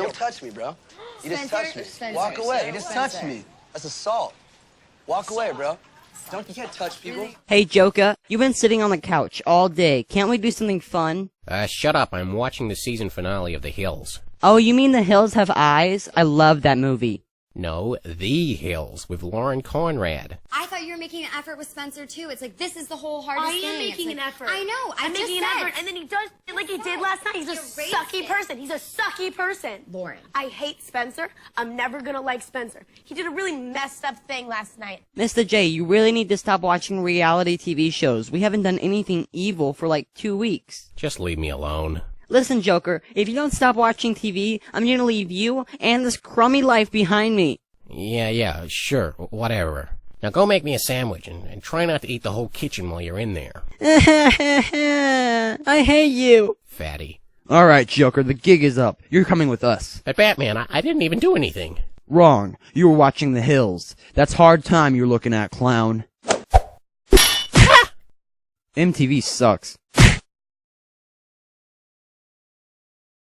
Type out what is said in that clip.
Don't touch me, bro. You just touched me. Spencer, Walk away. You just touched Spencer. me. That's assault. Walk away, bro. You can't touch people. Hey, Joka, you've been sitting on the couch all day. Can't we do something fun? Shut up. I'm watching the season finale of The Hills. Oh, you mean The Hills Have Eyes? I love that movie. No, The Hills with Lauren Conrad. I thought you were making an effort with Spencer too. It's like this is the whole hardest thing. I am making It's an like, effort. I know. I'm making an effort, and then he does it like he did last night. He's a Erase sucky it. person. He's a sucky person. Lauren. I hate Spencer. I'm never gonna like Spencer. He did a really messed up thing last night. Mr. J, you really need to stop watching reality TV shows. We haven't done anything evil for like 2 weeks. Just leave me alone. Listen, Joker, if you don't stop watching TV, I'm gonna leave you and this crummy life behind me. Yeah, sure, whatever. Now go make me a sandwich and try not to eat the whole kitchen while you're in there. I hate you. Fatty. Alright, Joker, the gig is up. You're coming with us. But Batman, I didn't even do anything. Wrong. You were watching The Hills. That's hard time you're looking at, clown. MTV sucks.